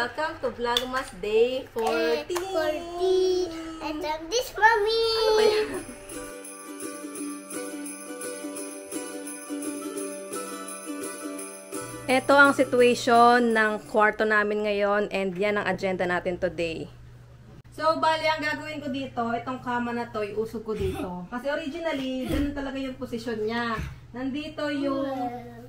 Welcome to Vlogmas Day 14! 14! And this, Mommy! Ano ba yan? Ito ang situation ng kwarto namin ngayon and yan ang agenda natin today. So, bali, ang gagawin ko dito, itong kama na to, iusog ko dito. Kasi originally, ganun talaga yung posisyon niya. Nandito yung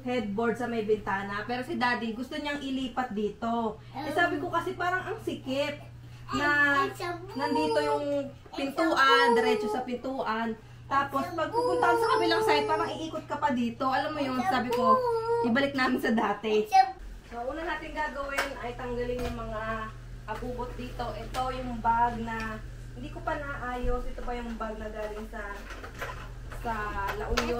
headboard sa may bintana. Pero si Daddy, gusto niyang ilipat dito. Eh, sabi ko kasi parang ang sikip na nandito yung pintuan, diretso sa pintuan. Tapos, pag pupunta sa kabilang side, parang iikot ka pa dito. Alam mo yun, sabi ko, ibalik namin sa dati. So, una natin gagawin ay tanggalin yung mga abubot dito. Ito yung bag na hindi ko pa naayos. Ito pa yung bag na galing sa La Union.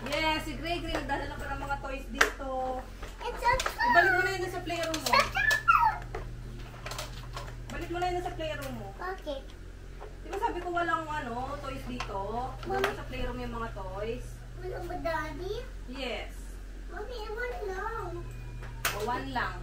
Yes, si Grey nagdadala pa ng mga toys dito. Ibalik mo na yun sa playroom mo. Balik mo na yun sa playroom mo. Okay. Di ba sabi ko walang toys dito? Wala sa playroom yung mga toys. Wala ba, Daddy? Yes. Mommy, one lang. O, one lang.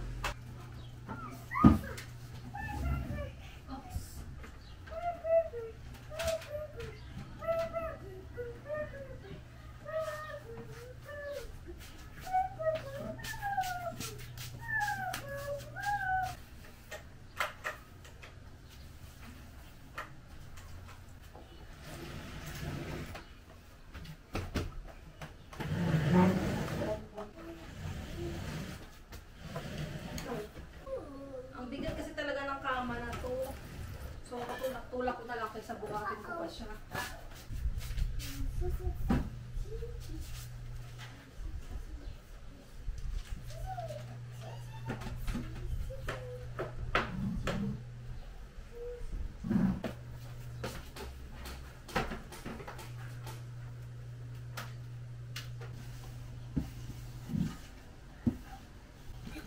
So, tulak ko na lang kaysa buhatin ko pa siya.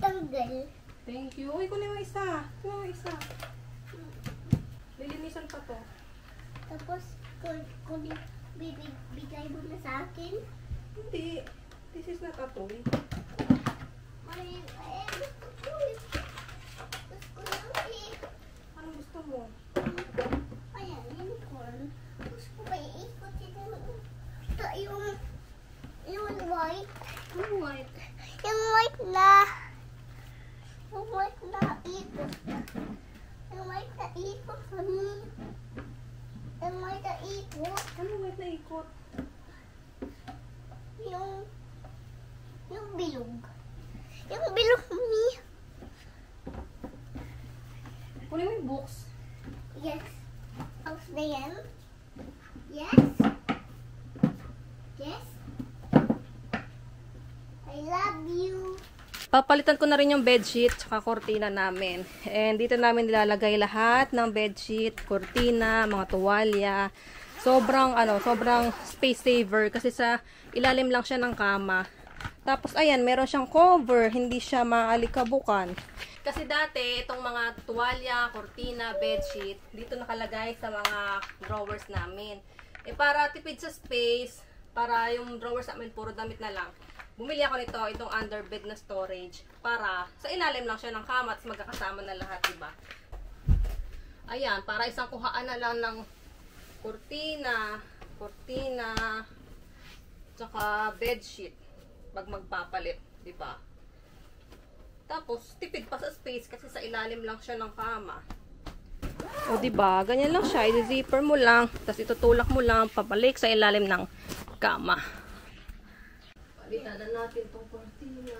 Tanggal. Thank you. Uy, kunin mo isa. Kunin mo isa. Lilinisan pa to. Tapos, kung bigay mo na sa akin. Hindi. This is not a toy. Anong gusto mo? Ayan, unicorn. Gusto ko ba iikot ito yung white? Anong white? Yung white na ikot. Yung white na ikot, honey. Yung white na ikot. Anong white na ikot? Yung bilog. Yung bilog, honey. Kunin mo yung books. Yes. Books na yan. Yes. Yes. I love you. Papalitan ko na rin yung bedsheet tsaka kortina namin. And dito namin nilalagay lahat ng bedsheet, kortina, mga tuwalya. Sobrang space saver kasi sa ilalim lang siya ng kama. Tapos ayan, meron siyang cover, hindi siya maalikabukan. Kasi dati itong mga tuwalya, kortina, bedsheet, dito nakalagay sa mga drawers namin. Eh para tipid sa space, para yung drawers namin puro damit na lang. Bumili ako nito, itong underbed na storage, para sa ilalim lang siya ng kama at magkakasama na lahat, diba? Ayan, para isang kuhaan na lang ng kortina, tsaka bedsheet, pag magpapalit, diba? Tapos, tipid pa sa space kasi sa ilalim lang siya ng kama. O, diba? Ganyan lang siya, i-zipper mo lang, tapos itutulak mo lang, pabalik sa ilalim ng kama. Palitan na natin itong kortina.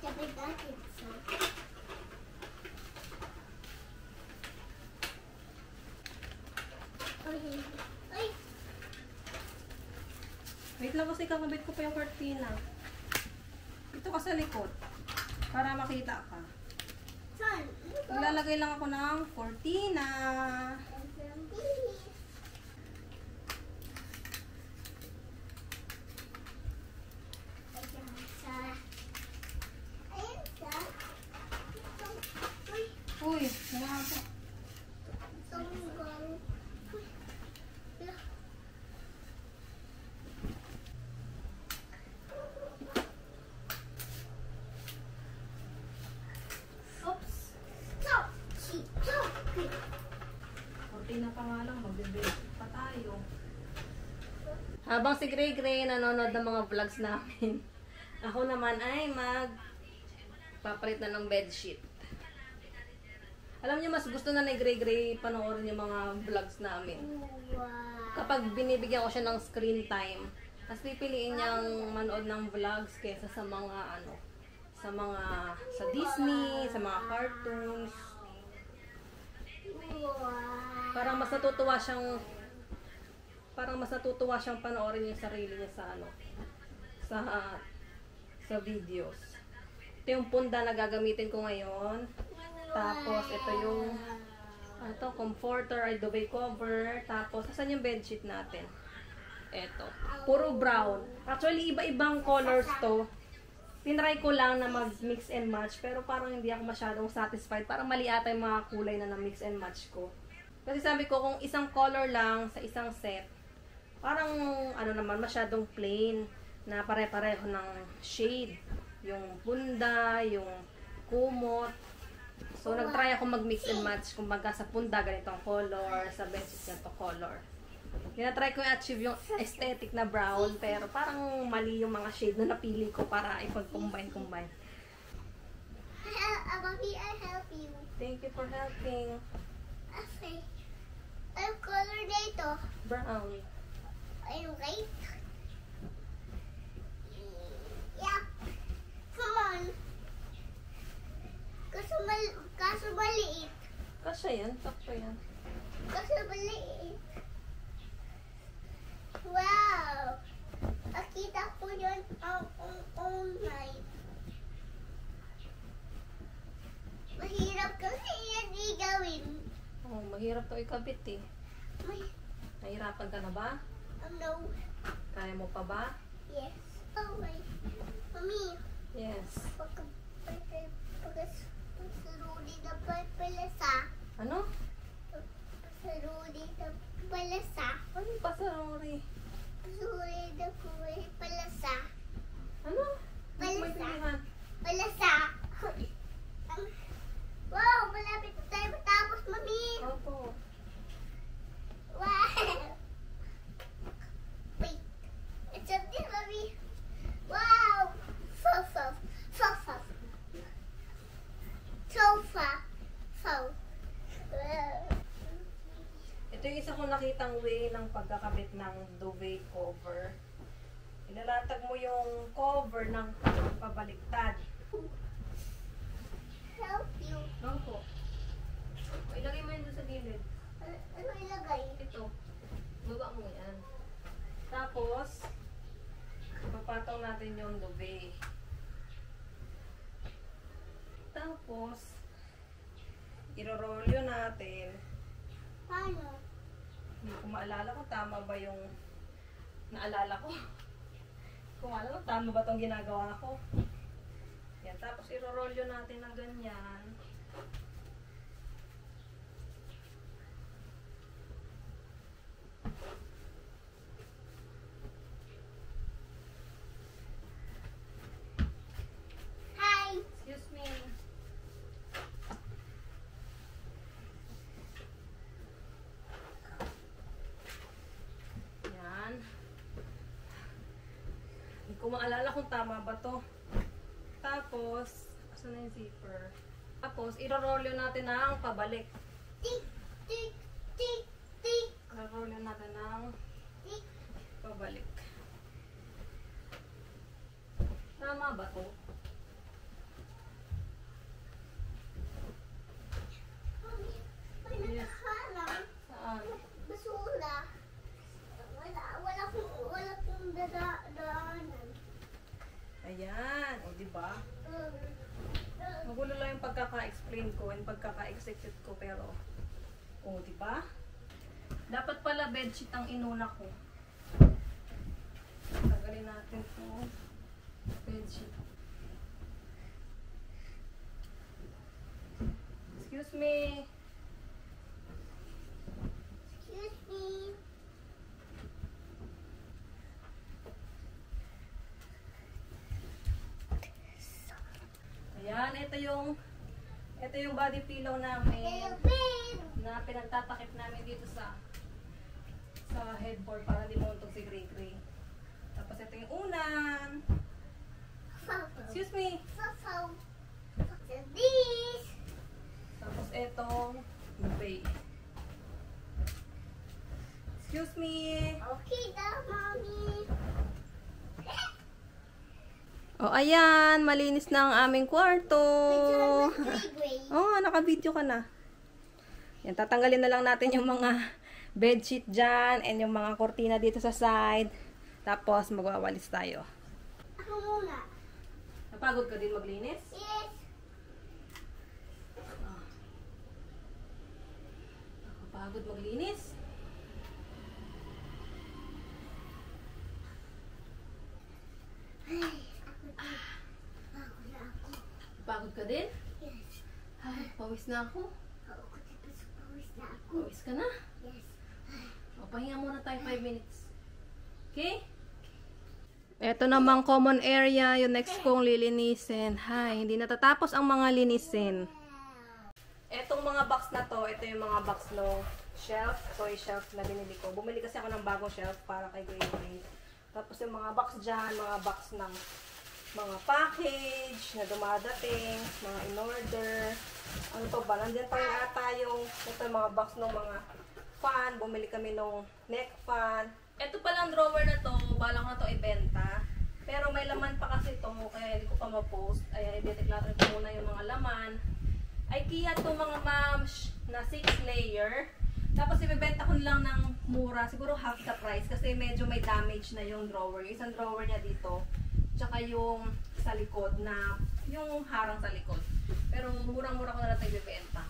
Sabi natin sa... Ay! Wait lang kasi kakabit ko pa yung kortina. Ito ka sa likod. Para makita ka. Saan? Ilalagay lang ako ng kortina. Uy, wala ako. Habang si Gray Gray nanonood ng mga vlogs namin, ako naman ay papalit na ng bedsheet. Alam niyo, mas gusto na ni Gray Gray panoorin yung mga vlogs namin. Kapag binibigyan ko siya ng screen time, mas pipiliin niyang manood ng vlogs kaysa sa mga sa Disney, sa mga cartoons. Parang mas natutuwa siyang panoorin yung sarili niya sa videos. Ito yung punda na gagamitin ko ngayon. Tapos ito yung comforter ay duvet cover. Tapos asan yung bedsheet natin? Ito, puro brown. Actually iba-ibang colors to. Tinry ko lang na mag-mix and match, pero parang hindi ako masyadong satisfied. Parang mali ata yung mga kulay na mix and match ko. Kasi sabi ko, kung isang color lang sa isang set, parang naman, masyadong plain na pare-pareho ng shade. Yung punda, yung kumot. So, nag-try ako mag-mix and match. Kumbaga sa punda, ganitong color, sa bedsheet, ganitong color. Tinatry ko i-achieve yung aesthetic na brown, pero parang mali yung mga shade na napili ko para ipag-combine. Mommy, I help you. Thank you for helping. Okay. Anong color dito? Brown. Ayun, right? Yeah. Come on. Kaso maliit. Kasya yan, sakto yan. Kaso maliit. Wow! Nakita ko yun online. Mahirap kasi yan gawin. Oh, mahirap to ikabit eh. Nahirapan ka na ba? No. Kaya mo pa ba? Yes. Oh, wait. Mommy. Yes. Pasaruli na palasa. Ano? Pasaruli na palasa. Ano yung pasarori? Pasaruli na palasa. Ano? Hindi ko Palasa. maintindihan. Palasa. Wow, malapit na tayo matapos, Mami. Opo. Wow. Wait. It's up there, Mami. Wow. Sofa. Ito yung isa kong nakitang way ng pagkakabit ng duvet cover. Ilalatag mo yung cover ng pabaliktad. Help you. Opo. Ilagay mo yun doon sa gilid. Ano ilagay? Ito. Baba mo yan. Tapos, papataw natin yung duvet. Tapos, irorolyo natin. Paano? Hindi ko maalala kung tama ba yung naalala ko. Kung alam ko, tama ba itong ginagawa ko. Yan. Tapos, irorolyo natin ng ganyan. Hi. Excuse me. Yan. Hindi ko maalala kung tama ba to. Tapos, asan na yung zipper? Tapos, irorolyo natin ng pabalik. Tik, tik, tik, tik, Irorolyo natin ng tik. pabalik. Tama ba to? May Yes. nakaharang. Saan? Basura. Wala kong daanan. Ayan. O, diba? Magulo lang yung pagkaka-explain ko and pagkaka-execute ko, pero o, diba? Dapat pala bedsheet ang inuna ko. Tagalin natin to. Bedsheet. Excuse me. Excuse me. Ayan, ito yung body pillow namin Babe. na pinagtatakip namin dito sa headboard para di mauntog si Gray Gray. Tapos ito yung unan. Excuse me. This. Tapos itong bay. Excuse me. Okay daw, mommy. O, ayan. Malinis na ang aming kwarto. Gray. Oh, naka-video ka na. Yan, tatanggalin na lang natin yung mga bedsheet dyan and yung mga kortina dito sa side. Tapos, magwawalis tayo. Ako muna. Napagod ka din maglinis? Yes. Napagod maglinis? Napagod ka din? Yes. Ay, pawis na ako. Ako dito sa pawis na ako. Pawis ka na? Yes. O, pahinga muna tayo 5 minutes. Okay? Ito namang common area, yung next kong lilinisin. Hay, hindi natatapos ang mga linisin. Etong mga box na to, ito yung mga box no shelf, toy shelf na binili ko. Bumili kasi ako ng bagong shelf para kay Gray. Tapos yung mga box dyan, mga box ng mga package na dumadating, mga in-order. Ano to ba? Nandiyan pa rin ata yung ito yung mga box ng mga fan. Bumili kami ng neck fan. Ito palang drawer na to, balak na to ibenta. Pero may laman pa kasi ito, kaya hindi ko pa ma-post. Ayan, i-declutter ko muna yung mga laman. IKEA to mga moms na 6 layer. Tapos ibebenta ko lang ng mura, siguro half the price kasi medyo may damage na yung drawer. Yung isang drawer niya dito, tsaka yung sa likod na, yung harang sa likod. Pero murang-mura ko na lang ito ibebenta.